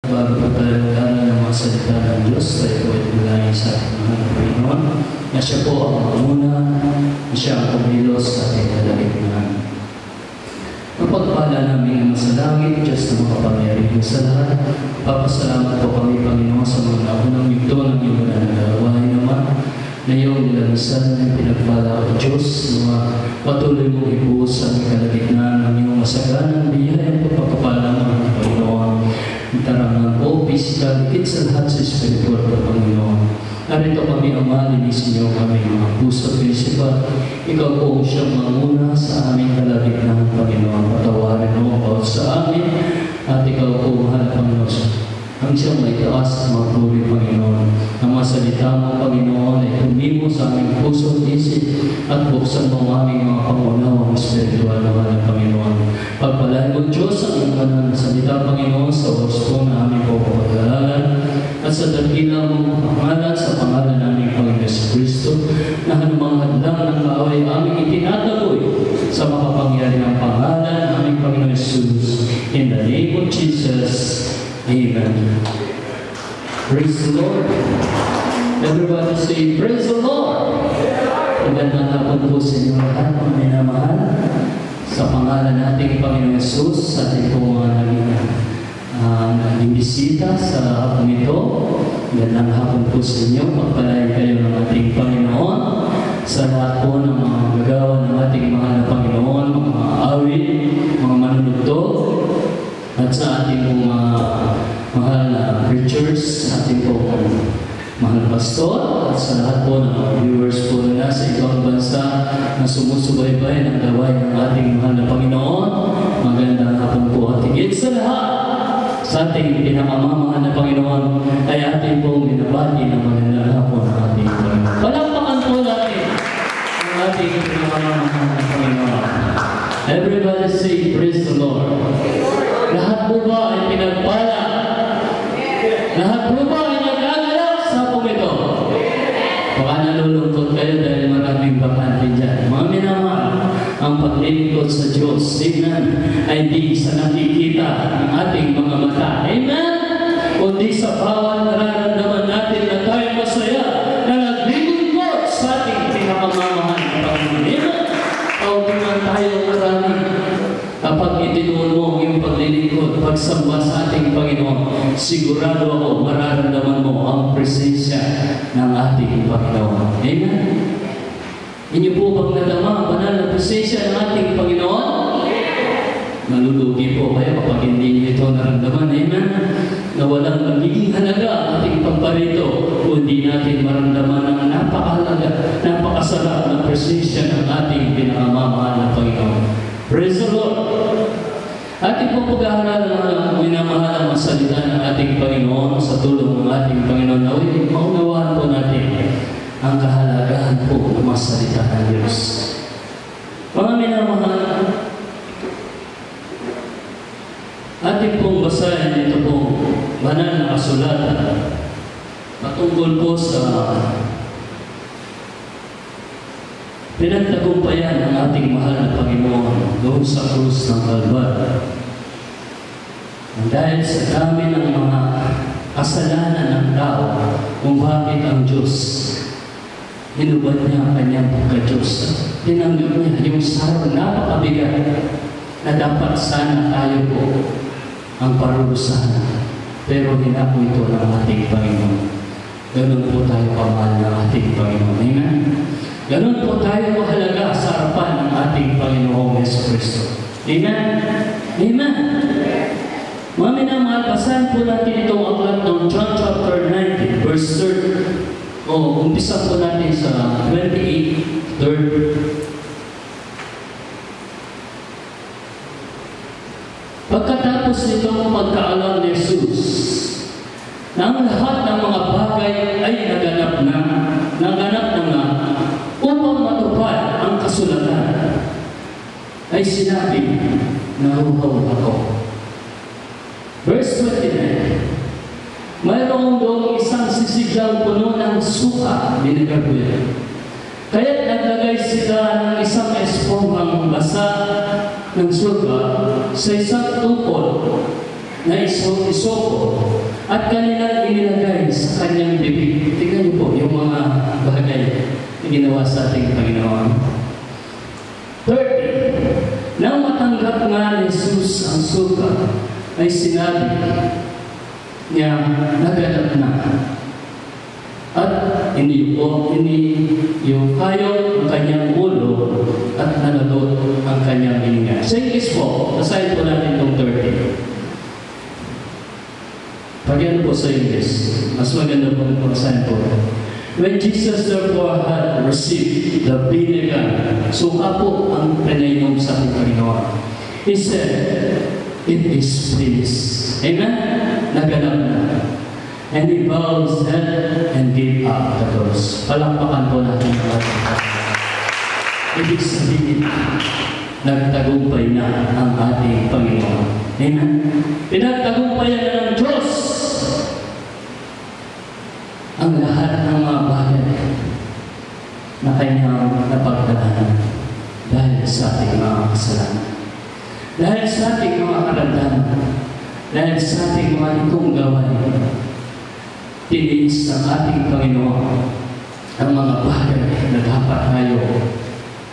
Bago po tayo magdala ng mga salita ng Diyos, tayo po ay tulangin sa ating mahal na Panginoon, na siya po ang mamuna, na siya ang kumilos sa ating kalagitnaan. Mapagpala namin ang masalangit, Diyos na makapangyarihan sa lahat. Papasalamat po kami, Panginoon, sa mga naunang yugto ng iyong nagagawain naman, na iyong nilamisan ng pinagpala o Diyos, na patuloy mong ibuhos sa aming kalagitnaan ng iyong masaganang biyayang pagpapala ng Panginoon. Tarangan po, physical, higit sa lahat sa spiritual na Panginoon. Narito kami, Ama, linisin niyo kami mga puso at isipan. Ikaw po ang siyang manguna sa aming kalagitnaan, Panginoon. Patawarin mo bawat sa amin at ikaw po, mahal na Panginoon. Ang siyang may taas at magpuri, Panginoon. Ang mga salita mo, Panginoon, ay tumimo sa aming puso at isip at buksan mo ang aming mga pangunawang spiritual na mahal na Panginoon. Pagpalain mo, Diyos, ang iyong banal na salita, Panginoon, sa oras po na aming pagpapagalalan at sa dakilang mong pangalan sa pangalan namin, Panginoon Kristo, na anumang hadlang ng kaaway aming itinataboy sa makapangyarihang pangalan aming Panginoon Jesus. In the name of Jesus, Amen. Praise the Lord. Everybody say, praise the Lord. Magandang hapon po sa inyo lahat, mga minamahal. Sa pangalan nating Panginoon Jesus, sa ating po mga naging bisita sa hapon ito. Magandang hapon po sa inyo. Pagpalain kayo ng ating Panginoon sa lahat po ng mga gagawa ng ating mahal na Panginoon, mga awit, mga manunugtog, at sa ating mga mahal na preachers, sa ating po mahal pastor, at sa lahat po ng mga viewers po na nasa ibang bansa na sumusubaybay ng gawain ng ating mahal na Panginoon. Magandang hapon po at higit sa lahat sa ating pinakamamahal na Panginoon ay ating pong binabati ng magandang hapon ng ating Panginoon. Palakpakan po natin ang ating pinakamamahal na Panginoon. Everybody say, praise the Lord. Lahat po ba ay pinagpala? Lahat po ba ay nag-agalak sa pong ito? Baka nalulungkot kayo dahil maraming bakante dyan. Mga minamahal, ang paglilingkod sa Diyos, amen, ay di sa nakikita ng ating mga mata, amen, kundi sa bawat nararamdaman natin na tayo masaya na naglilingkod sa ating pinakamamahal na Panginoon. Amen. Huwag naman tayo marami. Kapag itinuon mo ang iyong paglilingkod, pagsamba sa ating Panginoon, sigurado ako mararamdaman mo ang presensya ng ating Panginoon. Amen? Inyo po bang nadama ang banal na presensya ng ating Panginoon? Nalulugi po kayo kapag hindi niyo ito naramdaman. Amen? Na walang magiging halaga ang ating pagparito kung hindi natin maramdaman ang napakahalaga, napakasarap na presensya ng ating pinakamamahal na Panginoon. Praise the Lord! Ating po pag-aaral ng minamahal ang salita ng ating Panginoon sa tulong ng ating Panginoon. Naway, maunawaan po natin ang kahalagahan po ng mga salita ng Diyos. Mga minamahal, ating pong basahin ito po banal na kasulatan patungkol po sa pinagtagumpayan ng ating mahal na Panginoon doon sa krus ng Kalbaryo. Dahil sa dami ng mga kasalanan ng tao, kung bakit ang Diyos hinubad niya ang kanyang pagka-Diyos. Tinanggap niya yung sarong napakabigat na dapat sana tayo po ang parurusahan. Pero hinako ito ng ating Panginoon. Ganun po tayo kamahal ng ating Panginoon. Amen? Ganun po tayo mahalaga sa harapan ng ating Panginoong Jesucristo. Amen? Amen? Mga minamahal, basahin po natin itong aklat ng John chapter 19, verse 30. Umpisa po natin sa 28:3. Pagkatapos nitong pagkaalam ni Jesus na ang lahat ng mga bagay ay naganap na upang matupad ang kasulatan, ay sinabi, naruhaw ako. Verse 29, mayroon doong isang sisiglang puno ng suka, binigagwin. Kaya't naglagay sila ng isang esponghang basa ng suka sa isang tupol na isoko at kanilang inilagay sa kanyang bibig. Tingnan niyo po yung mga bagay na ginawa sa ating Panginoon. 30. Nang matanggap nga ni Jesus ang suka, ay sinabi niya, naganap na. At iniyukayo ang kanyang ulo at nanalot ang kanyang hininga. Sa English po, basahin po natin itong 30. Pagyan po sa English, mas maganda po ang basahin po. When Jesus therefore had received the vinegar, suka po ang pinainom sa ating Panginoon, He said, it is finished. Amen? Naganap na. And He bowed His head and gave up the ghost. Palakpakan po natin ang ating Panginoon. Ibig sabihin, nagtagumpay na ang ating Panginoon. Amen? Pinagtagumpayan na ng Diyos ang lahat ng mga bagay na kanyang napagdaanan dahil sa ating mga kasalanan. Dahil sa ating mga karamdaman, dahil sa ating mga likong gawain, tiniis ng ating Panginoon ang mga bagay na dapat tayo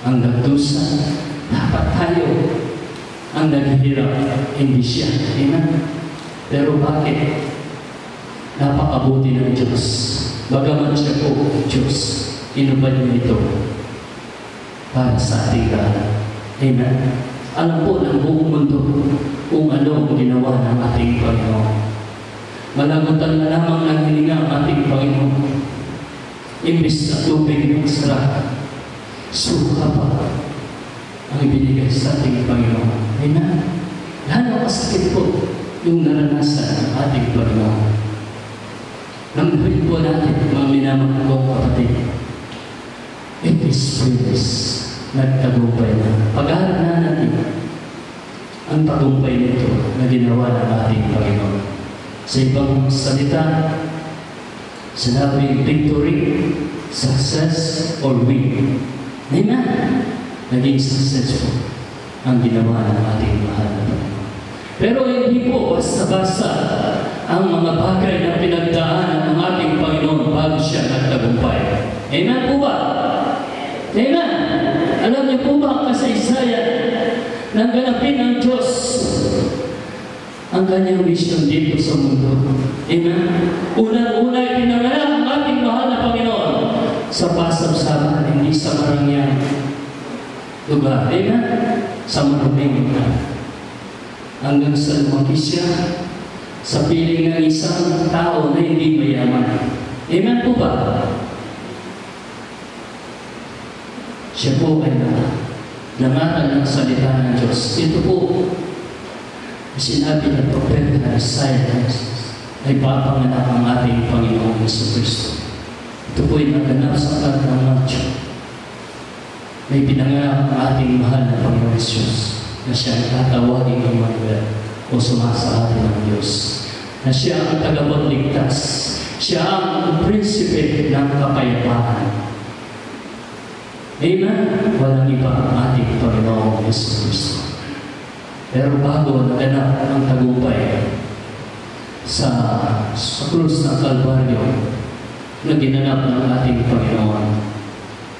ang nagdusa, dapat tayo ang naghihirap, hindi siya. Amen? Pero bakit? Napakabuti ng Diyos. Bagaman siya po, Diyos, inubad niyo ito para sa ating lahat. Amen? Alam po ng buong mundo kung ano ang ginawa ng ating Panginoon. Malagutan na lamang ng hininga ang ating Panginoon. Imbis na tubig ng sarap, suka pa ang ibinigay sa ating Panginoon. Amen? Lalo kasakit po yung naranasan ng ating Panginoon. Nang gawin po natin, mga minamahal kong kapatid, it is finished. Nagtagumpay na. Pag-aaral na natin ang tagumpay nito na ginawa ng ating Panginoon. Sa ibang salita, sinabing victory, success, or win. Amen? Naging successful ang ginawa ng ating mahal na Panginoon. Pero hindi po basta-basta ang mga bagay na pinagdaanan ng ating Panginoon bago siya nagtagumpay. Amen po ba? Amen? Alam niyo po ba ang kasaysayan ng ganapin ng Diyos ang kanyang mission dito sa mundo? Amen? Unang-una ay pinangalan ang ating mahal na Panginoon sa pasabsaban, hindi sa marangyang lugar. Amen? Sa maruming lugar. Hanggang sa lumaki siya sa piling ng isang tao na hindi mayaman. Amen po ba? Siya po ay nangaral ng salita ng Diyos. Ito po, sinabi ng propeta na Isaiah ay papanganak ang ating Panginoong Jesucristo. Ito po ay naganap sa aklat ng Matthew. May pinanganak ang ating mahal na Panginoong Jesus na siya ang tatawagin ng Manuel o sumasaatin ng Diyos. Na siya ang tagapagligtas. Siya ang prinsipe ng kapayapaan. Amen? Walang iba ang ating Panginoong Jesucristo. Pero bago naganap ang tagumpay sa krus ng Kalbaryo na ginanap ng ating Panginoon,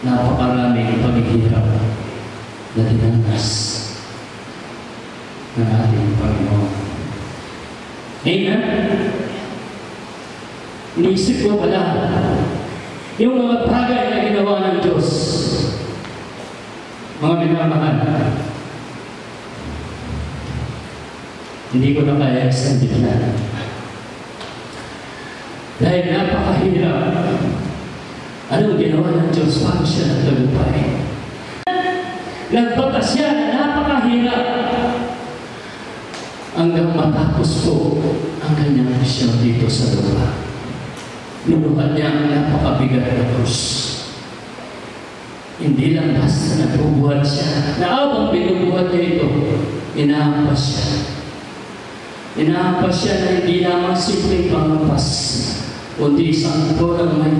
napakaraming paghihirap na dinanas ng ating Panginoon. Amen? Iniisip ko pala yung mga bagay na ginawa ng Diyos. Mga minamahal, hindi ko na kaya extended na. Dahil napakahirap. Anong ginawa ng Diyos bago siya nagtagumpay? Nagpata siya na napakahirap hanggang matapos po ang kanyang misyon dito sa lupa. Binuhat niya ang napakabigat na krus. Hindi lang basta nagbubuhat siya. Naabang binubuhat niya ito, inahampas siya. Inahampas siya na hindi lamang simpleng panghampas, kundi isang porang may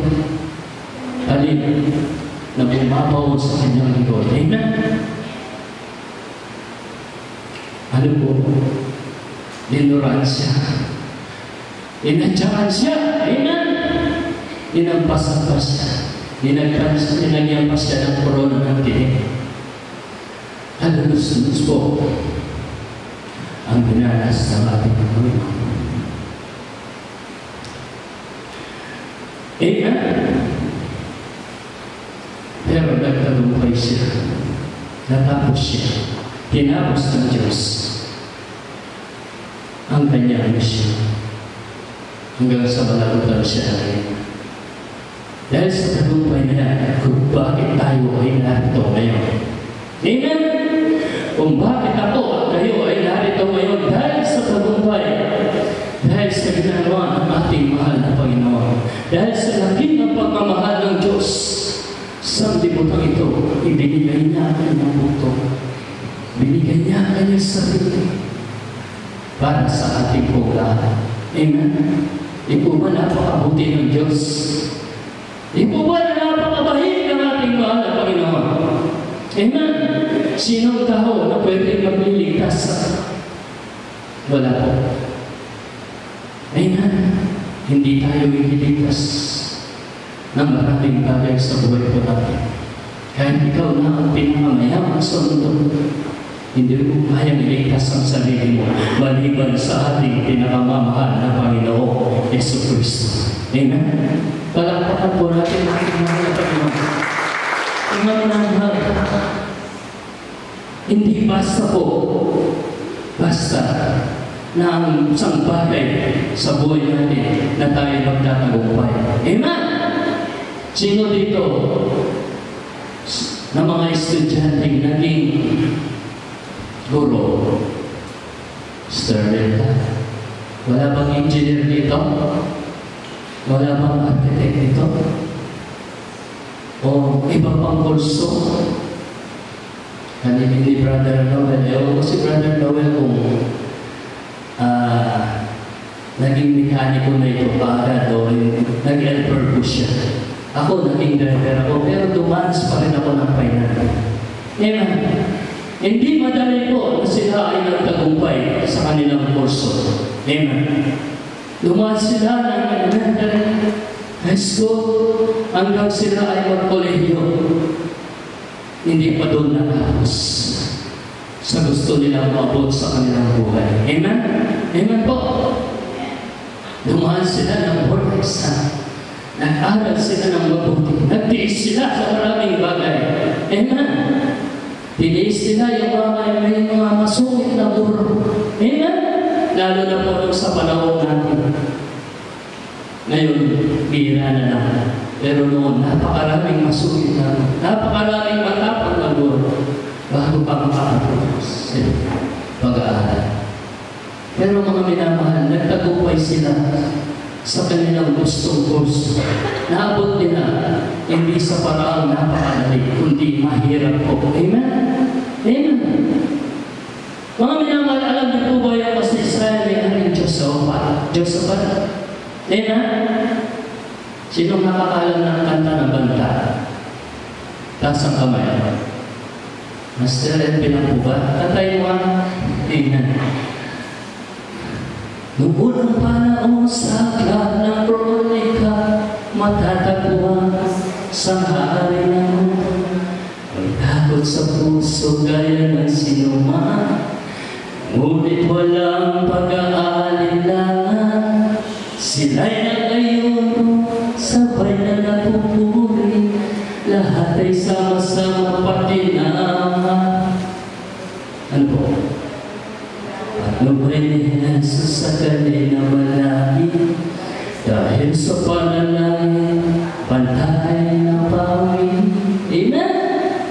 talim na bumabaw sa kanyang likod. Amen? Ano po? Dinuran siya. Inadyakan siya. Amen? Inampasan pa siya. Dinagyan pa siya ng korona ng tinig. Halulus-lus po ang binalas ng ating Panginoon. Amen? Pero nagtagumpay siya. Natapos siya. Tinapos ng Diyos ang kanyang misyon. Hanggang sa malagutan siya ngayon. Dahil sa tagumpay na yan, kung bakit tayo ay narito ngayon. Amen? Kung bakit ako at kayo ay narito ngayon dahil sa tagumpay, dahil sa ginagawa ng ating mahal na Panginoon, dahil sa laking ng pagmamahal ng Diyos, sa libutang ito, ibinigay niya ang kanyang buto. Binigay niya ang kanyang sarili para sa ating puglaan. Amen? Di po ba napakabuti ng Diyos? Di po ba napakabahig ng ating mahal na Panginoon? Amen? Sinong tao na pwede magliligtas sa? Wala po. Amen? Hindi tayo ililigtas ng maraming bagay sa buhay po natin. Kahit ikaw na ang pinakamayaman sa mundo, hindi mo kayang iligtas ang sarili mo maliban sa ating pinakamamahal na Panginoon, Yesu Cristo. Amen? Palakpakan po natin ang ating mahal na Panginoon. Ang mahal, hindi basta po, basta na ang isang bagay sa buhay natin na tayo magtatagumpay. Amen? Sino dito na mga estudyante naging guro? Sterling. Wala bang engineer dito? Wala bang architect dito? O iba pang kurso? Kanina ni Brother Noel. Ewan ko si Brother Noel kung naging mekaniko na ito para doon, nag-helper ko siya. Ako, naging driver ako, pero dumanas pa rin ako ng finance. Amen. Hindi madali po na sila ay nagtagumpay sa kanilang kurso. Amen. Dumanas sila ng elementary, high school, hanggang sila ay mag-kolehiyo. Hindi pa doon natapos sa gusto nilang maabot sa kanilang buhay. Amen? Amen po. Dumaan sila ng board exam. Nag-aral sila ng mabuti. Nagtiis sila sa maraming bagay. Amen? Tiniis sila yung may mga masungit na guro. Amen? Lalo na po sa panahon natin. Ngayon, bihira na lang. Pero noon, napakaraming masungit na, napakaraming matapang na guro bago pa makakapos pag-aaral. Pero mga minamahal, nagtagumpay sila sa kanilang gustong kurso. Naabot nila, hindi sa paraang napakadali, kundi mahirap po. Amen? Amen? Mga minamahal, alam niyo po ba yung mas Israel ay haring Josaphat? Josaphat? Amen? Sinong nakakalam ng kanta ng banta? Taas ang kamay. Master Ed, bilang po ba? Tatay mo ang tingnan. Noong unang panahon sa aklat ng kronika, matatagpuan sa hari ng mundo. May takot sa puso gaya ng sinuman, ngunit walang pag-aalinlangan. Sila'y nag-ayuno, sabay na napupuri, lahat ay sama-sama patinahan. Ano po? Patnubay ni Jesus sa kanina malalim, dahil sa panalangin, pantay na pawin. Amen?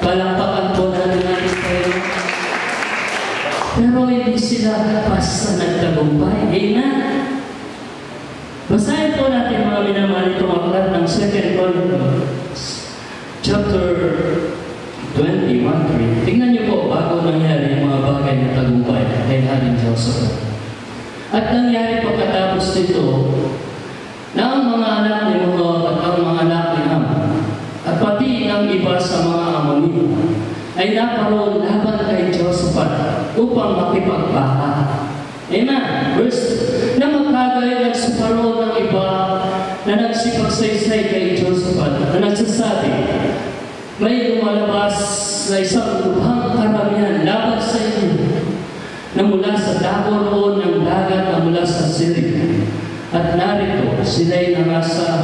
Palakpakan po natin kayo. Pero hindi sila basta nagtagumpay. Amen? Basahin po natin mga minamahal itong aklat ng 2 Corinthians chapter 21:3. Tingnan niyo po bago nangyari yung mga bagay na tagumpay kay Haring Joseph. At nangyari pagkatapos nito na ang mga anak ni Moab at ang mga anak ni Ham at pati ng iba sa mga Amonito ay naparoon laban kay Joseph upang makipagbaka. Amen. Verse na magkagay nagsupa nagkaroon ng iba na nagsipagsaysay kay Josaphat na nagsasabi, may lumalabas na isang lubhang karamihan laban sa inyo na mula sa dako ng dagat na mula sa Syria. At narito, sila'y nangasa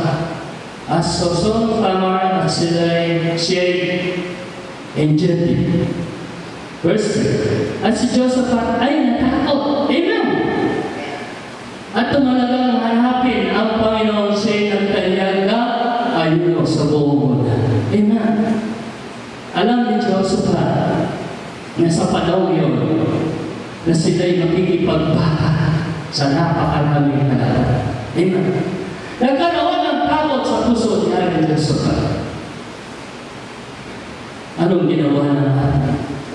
Asoson, Tamar, at siya'y Engedi. Verse 3. At si Josaphat ay natakot. Amen. At tumalagang hanapin ang Panginoon siya ng kanyang ayuno sa buong mundo. Amen. Alam ni Josaphat na sa panahon yun na sila'y makikipagbaka sa napakaraming kalaban. Amen. Nagkaroon ng takot sa puso ni Haring Josaphat. Anong ginawa ng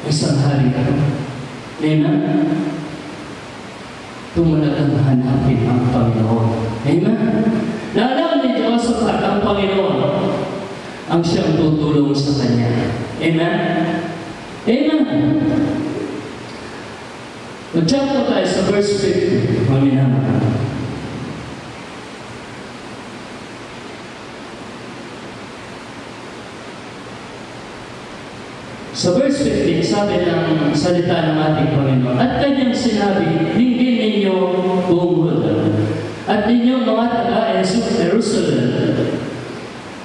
isang hari ito? Amen. Tumalagang hanapin ang Panginoon. Amen. Naalam ni Josaphat ang Panginoon ang siyang tutulong sa kanya. Amen. Amen. Mag-jump po tayo sa verse 50. Maminama. Sa verse 15, sabi ng salita ng ating Panginoon, at kanyang sinabi, dinggin ninyo buong Juda, at ninyong mga taga-Jerusalem,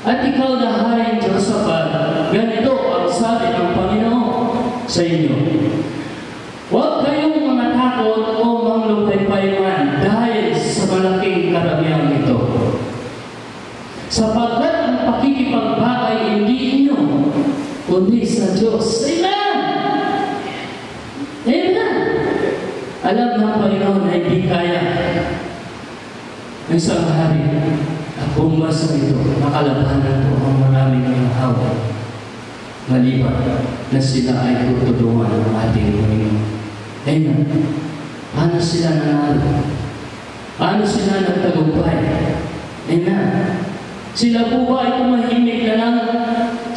at ikaw na Haring Josaphat, ganito ang sabi ng Panginoon sa inyo. Huwag kayong mga takot o manglupay-payman dahil sa malaking karamihang ito. Sapagkat ang pakikipagbagay hindi inyo, kundi sa Diyos. Amen! Amen! Alam ng Panginoon na hindi kaya ng isang hari at bumbasa ito, makalabanan po ang maraming mga hawa. Maliban na sila ay tutulungan ng ating Panginoon. Amen. Paano sila nanalo? Paano sila nagtagumpay? Amen. Sila po ba ay tumahimik na lang?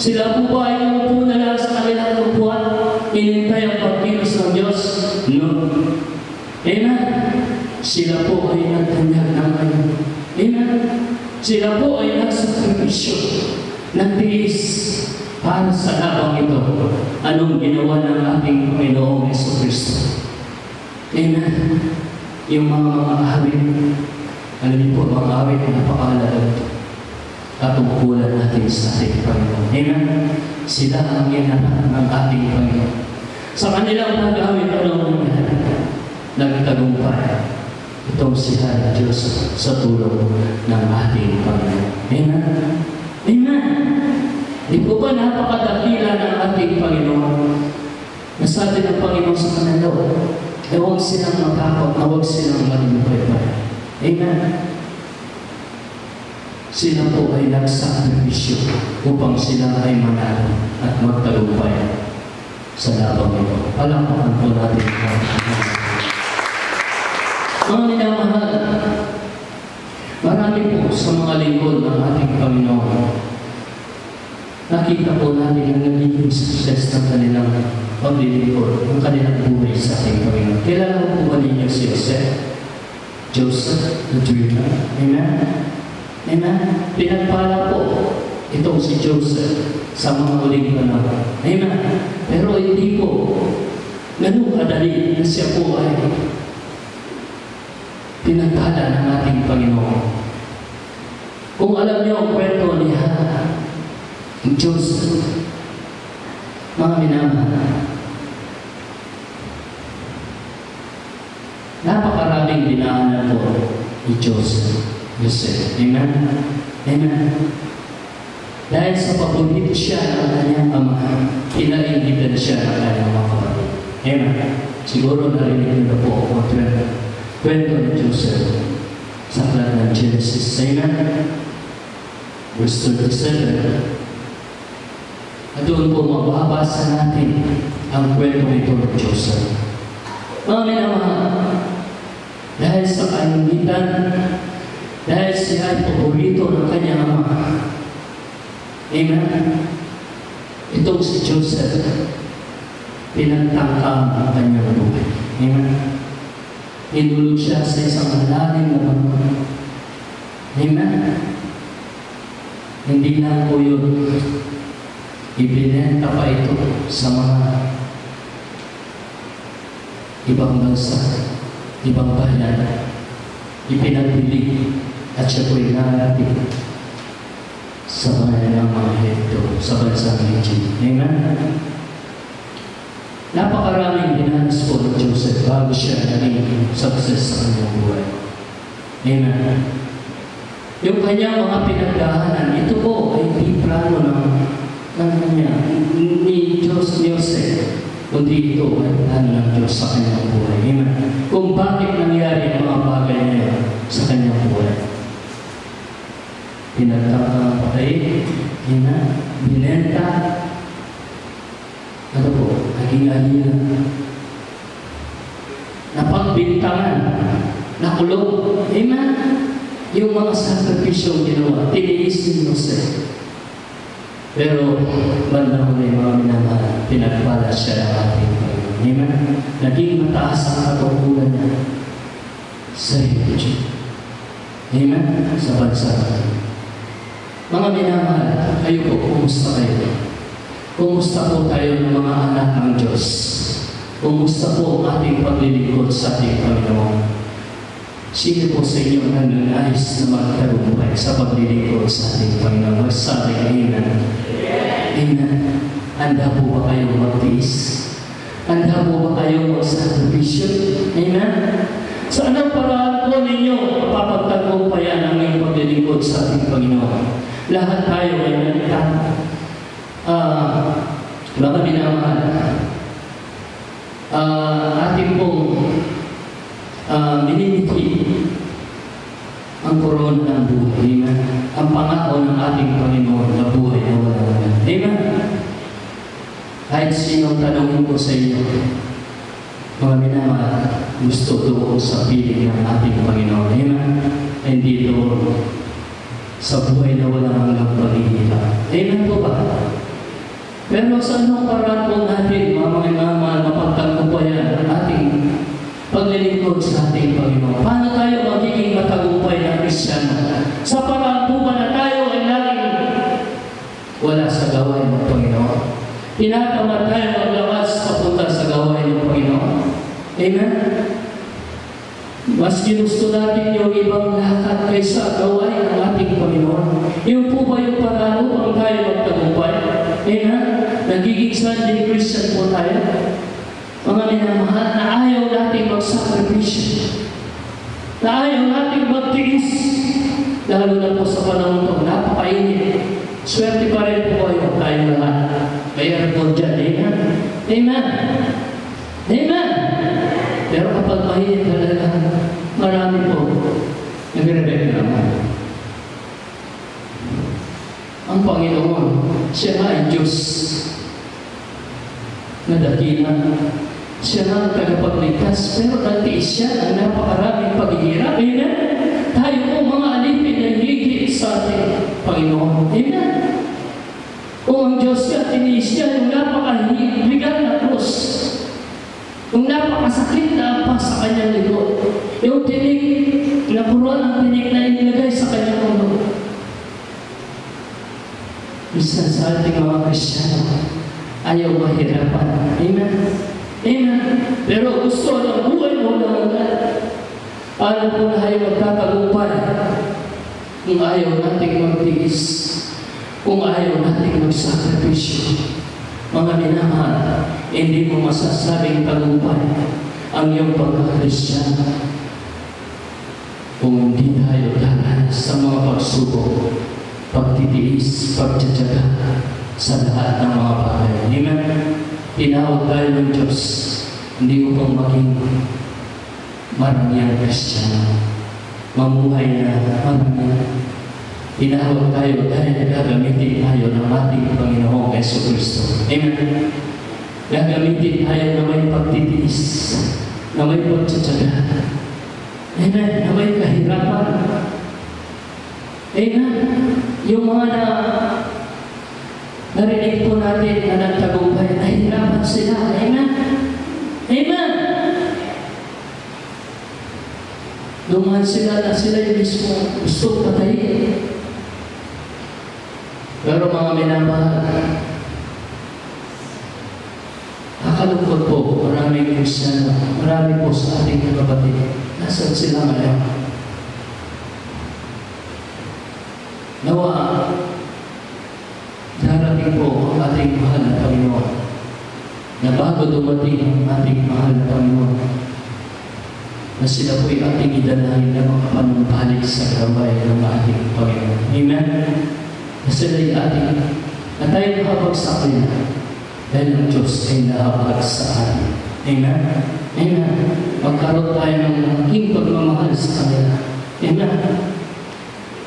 Sila po ba ay umupo na lang sa kanilang upuan? Inintay ang pagkilos ng Diyos? No. Amen. Sila po ay nagtanyag ng ngayon. Amen. Sila po ay nagsakripisyo, nagtiis para sa labang ito. Anong ginawa ng ating Panginoong Jesucristo? Amen. Yung mga awit, alam niyo po, mga awit na napakahalaga ito. Katungkulan natin sa ating Panginoon. Amen. Sila ang ginanahan ng ating Panginoon. Sa kanilang pag-awit, anong nangyari? Nagtagumpay itong si Haring Diyos sa tulong ng ating Panginoon. Amen. Amen. Di po ba napakadakila ng ating Panginoon? Nasabi ng Panginoon sa kanila, eh huwag silang matakot, na huwag silang malimupay-pay. Amen. Sila po ay nagsakripisyo upang sila ay manalo at magtagumpay sa labang ito. Palakpakan po natin ang mga minamahal. Marami po sa mga lingkod ng ating Panginoon. Nakita po natin ang nagiging success ng kanilang paglilingkod, ng kanilang buhay sa ating Panginoon. Kailangan po ba ninyo si Joseph, the dreamer? Amen? Amen? Pinagpala po itong si Joseph sa mga uling panahon. Amen? Pero hindi po ganun kadali na siya po ay pinagpala ng ating Panginoon. Kung alam niyo ang kwento ni Joseph, mga minamahal, napakaraming dinaanan po ni Joseph. Amen? Amen? Dahil sa pagbunit siya ng kanyang ama, pinaingitan siya ng kanyang mga kapatid. Amen? Siguro narinig na po ako kwento ni Joseph sa aklat ng Genesis. Amen? Verse 37. At doon po mababasa natin ang kwento ito ng Joseph. Mga minamahal, dahil sa kaingitan, dahil siya ay paborito ng kanyang ama. Amen? Itong si Joseph, pinagtangkang ang kanyang buhay. Amen? Hinulog siya sa isang malalim na bangko. Amen? Hindi lang po yun. Ibinenta pa ito sa mga ibang bansa, ibang bayan. Ipinagbili at siya po'y narating sa bayan ng mga heto sa bansang Egypt. Amen? Napakaraming dinanas po ng Joseph bago siya naging success sa kanyang buhay. Amen? Yung kanyang mga pinagdahanan, ito po ay di plano ng kanya, ni Joseph, kundi ito ay plano ng Diyos sa kanyang buhay. Amen? Kung bakit nangyari ang mga bagay niya sa kanyang buhay. Pinagkakapatay, binenta, ano po, naging alila, napagbintangan, nakulong. Amen? Yung mga sakripisyong ginawa, tiniis ni Jose. Pero, bandang huli mga minamahal, pinagpala siya ng ating Panginoon. Amen? Naging mataas ang katungkulan niya sa Egypt. Amen? Sa bansa. Mga minamahal, kayo po, kumusta kayo? Kumusta po tayo ng mga anak ng Diyos? Kumusta po ang ating paglilingkod sa ating Panginoon? Sino po sa inyo ang nais na magtagumpay sa paglilingkod sa ating Panginoon? Magsabi, Amen. Amen. Handa po ba kayong magtiis? Handa po ba kayong magsakripisyo? Amen. Sa anong paraan po ninyo mapapagtagumpayan ang iyong paglilingkod sa ating Panginoon? Lahat tayo ay nagtama. Mga minamahal, ating pong minimiti ang korona ng buhay. Amen. Ang pangako ng ating Panginoon na buhay na walang hanggan. Amen. Kahit sinong tanongin ko sa inyo, mga minamahal, gusto doon sa piling ng ating Panginoon. Amen. Hindi doon sa buhay na walang hanggang paghihirap. Amen po ba? Pero sa anong paraan po natin, mga minamahal, mapagtagumpayan ang ating paglilingkod sa ating Panginoon? Paano tayo magiging matagumpay na Kristiyano? Sa paraan po ba na tayo ay laging wala sa gawain ng Panginoon? Tinatamad tayo maglawas papunta sa gawain ng Panginoon? Amen? Mas ginusto natin yung ibang lakad kaysa gawain ng ating Panginoon. Yung po ba yung paraan upang tayo magtagumpay? Amen? Nagiging Sunday Christian po tayo? Mga minamahal, na ayaw natin magsakripisyo, na ayaw natin magtiis, lalo na po sa panahon ito, napakainit. Swerte pa rin po kayo, tayo lahat. Kaya po dyan, amen? Amen? Amen? Pero kapag mainit talaga, marami po nagre-reklamo. Ang Panginoon, siya ay Diyos na dakila. Siya ang tagapagligtas, pero nagtiis siya ang napakaraming paghihirap. Amen? Tayo po mga alipin na higit sa ating Panginoon. Amen? Kung ang Diyos ka, tiniis siya yung napakahibigan na krus, yung napakasakit na apa sa kanyang likod, yung tinig na puruan ang tinig na inilagay sa kanyang ulo. Isa sa ating mga Kristiyano, ayaw mahirapan. Amen? Amen? Pero gusto ng buhay mo na hanggan. Alam po na ayaw magtatagumpay kung ayaw nating magtiis, kung ayaw nating magsakripisyo. Mga minamahal, hindi mo masasabing tagumpay ang iyong pagkakristyano kung hindi tayo daranas sa mga pagsubok, pagtitiis, pagtsatsaga sa lahat ng mga bagay. Amen? Tinawag tayo ng Diyos, hindi upang maging maraming Kristiyano, mamuhay na maraming. Tinawag tayo dahil gagamitin tayo ng ating Panginoong Jesucristo. Amen? Gagamitin tayo na may pagtitiis, na may pagtsatsaga. Amen? Na may kahirapan. Amen? Yung mga narinig po natin na nagtagumpay, nahihirapan sila. Amen? Amen? Dumaan sila na sila yung mismo gusto patayin. Pero mga minamahal, nakalungkot po, maraming Kristiyano, marami po sa ating kapatid. Nasaan sila ngayon? Nawa, darating po ang ating mahal na Panginoon, na bago dumating ang ating mahal na Panginoon, na sila po'y ating idalahin na makapanumbalik sa gabay ng ating Panginoon. Amen? Na sila'y ating, na tayo nahabag sa kanila, dahil ang Diyos ay nahabag sa atin. Amen? Amen? Magkaroon tayo ng malaking pagmamahal sa kanila. Amen?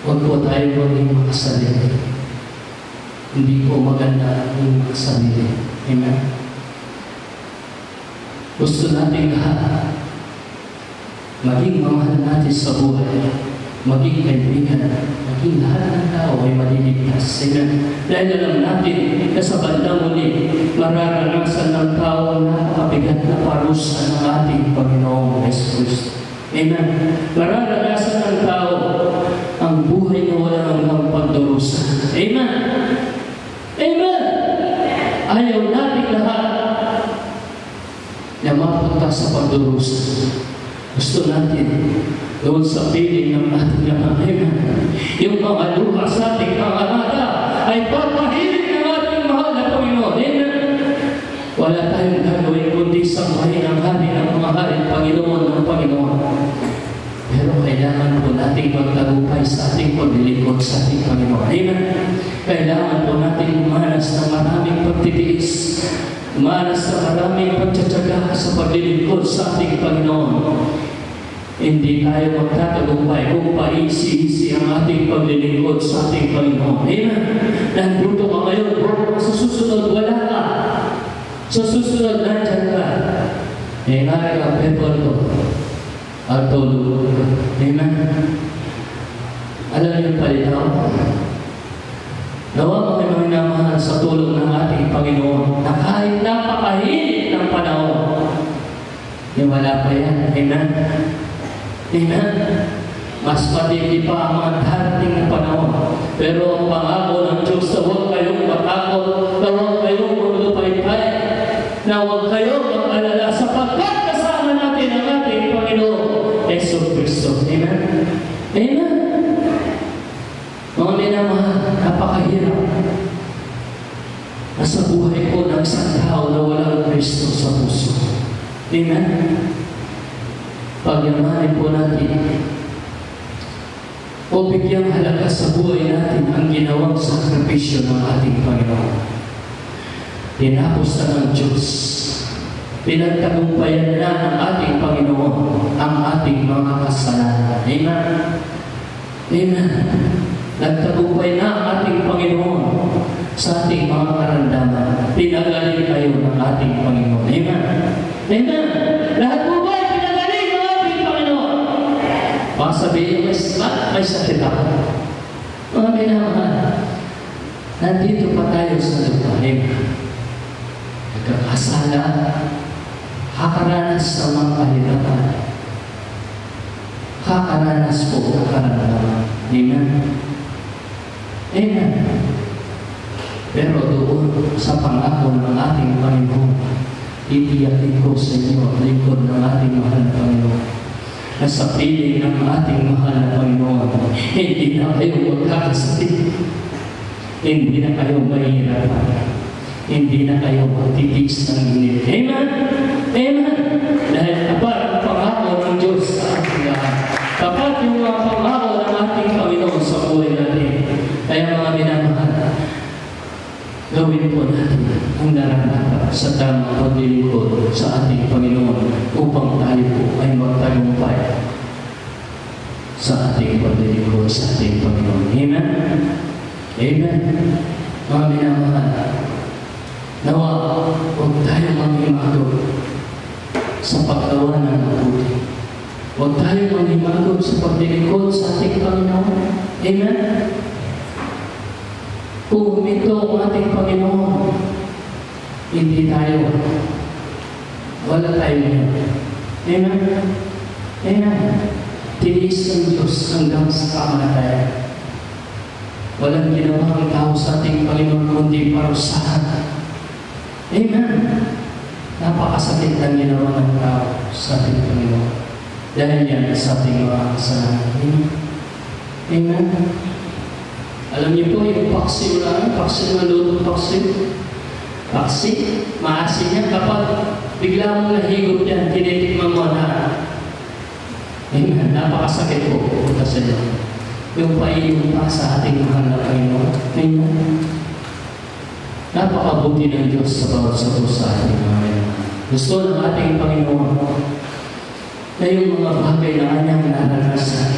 Huwag po tayo maging makasarili. Hindi po maganda yung makasarili. Amen? Gusto natin lahat maging mamahal natin sa buhay, maging kaibigan, maging lahat ng tao ay maliligtas. Amen? Dahil alam natin na sa bandang muli, mararanasan ng tao na napakabigat na parusa ng ating Panginoong Yesus. Amen? Mararanasan ng tao ang buhay na wala hanggang pagdurusa. Amen? Amen? Ayaw natin lahat na mapunta sa pagdurusa. Gusto natin doon sa piling ng ating namahiman, yung mga luha sa ating pangalaga ay papahiling ng ating mahal na Panginoon. Wala tayong gagawin kundi sambahin ang hari ng mga hari, Panginoon ng Panginoon. Pero kailangan po natin magtagumpay sa ating paglilingkod sa ating Panginoon. Amen? Kailangan po natin umanas ng maraming pagtitiis, umanas sa maraming pagtsatsaga sa paglilingkod sa ating Panginoon. Hindi tayo magtatagumpay kung paisi-isi ang ating paglilingkod sa ating Panginoon. Amen? Nandito ka ngayon, bro, sa susunod wala ka. Sa susunod nandyan ka. Nari ka, pepor ko. At tulog ka. Amen? Alam niyo palitaw? Nawa kami mga minamahal sa tulong ng ating Panginoon na kahit napakahinit ng panahon, wala pa yan. Amen? Amen? Mas matindi pa ang mga darating na panahon. Pero ang pangako ng Diyos na huwag kayong matakot, na huwag kayong maglupay-pay, na huwag kayong mag-alala sapagkat kasama natin ang ating Panginoon Yesus Kristo. Amen? Amen? Mga minamahal, napakahirap. Nasa buhay ko ng isang tao na walang Kristo sa puso. Amen? Pagyamanin po natin o bigyang halaga sa buhay natin ang ginawang sakripisyo ng ating Panginoon. Tinapos na ng Diyos. Pinagtagumpayan na ng ating Panginoon ang ating mga kasalanan. Amen? Amen? Nagtagumpay na ang ating Panginoon sa ating mga karamdaman. Pinagaling kayo ng ating Panginoon. Amen? Amen? Lahat po ba ay pinagaling ng ating Panginoon? Baka sabihin, may sakit ako. Mga minamahal, nandito pa tayo sa lupa. Amen? Nagkakasala, kakaranas sa mga kahirapan. Kakaranas po ng karamdaman. Amen? Amen. Pero doon sa pangako ng ating Panginoon, itiyakin ko sa inyo, lingkod ng ating mahal na Panginoon, na sa piling ng ating mahal na Panginoon, hindi na kayo magkakasakit, hindi na kayo mahihirapan, hindi na kayo magtitiis ng init. Amen? Amen? Dahil kapag ang pangako ng Diyos sa ating lahat, kapag yung mga pangako ng ating Panginoon sa buhay natin, kaya mga minamahal, gawin po natin ang nararapat sa tamang paglilingkod sa ating Panginoon upang tayo po ay magtagumpay sa ating paglilingkod sa ating Panginoon. Amen? Amen? Mga minamahal, nawa, huwag tayo manghimagod sa paggawa ng mabuti. Huwag tayo manghimagod sa paglilingkod sa ating Panginoon. Amen? Kung huminto ang ating Panginoon, hindi tayo, wala tayo ngayon. Amen? Amen? Tiniis ng Diyos hanggang sa kamatayan. Walang ginawa ang tao sa ating Panginoon kundi parusahan. Amen. Napakasakit ang ginawa ng tao sa ating Panginoon. Dahil yan sa ating mga kasalanan. Amen. Alam niyo po yung paksi wala, paksi malutong paksi, maasin yan kapag bigla mong nahigot yan, tinitikman mo na. Amen. Napakasakit po pupunta sa inyo. Yung paiyong pa sa ating mahal na Panginoon. Amen. Napakabuti ng Diyos sa bawat sato sa ating mga gusto ng ating Panginoon na yung mga bagay na kanyang naranasan,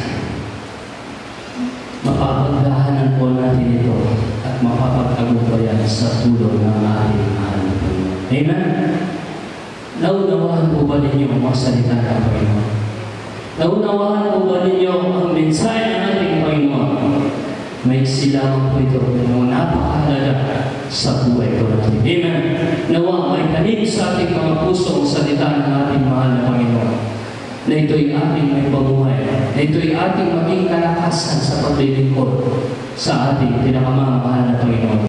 mapapagdahanan po natin ito at mapapagtagumpayan sa tulong ng ating mahal na Panginoon. Amen? Naunawahan po ba ninyo ang mga salita ng Panginoon? Naunawahan po ba ninyo ang mensahe ng ating Panginoon? May silamang po ito na napakahalaga sa buhay ko natin. Amen. Nawa may tanim sa ating mga puso ang salita ng ating mahal na Panginoon. Na ito'y ating may pamuhay. Na ito'y ating maging kalakasan sa paglilingkod sa ating pinakamamahal na Panginoon.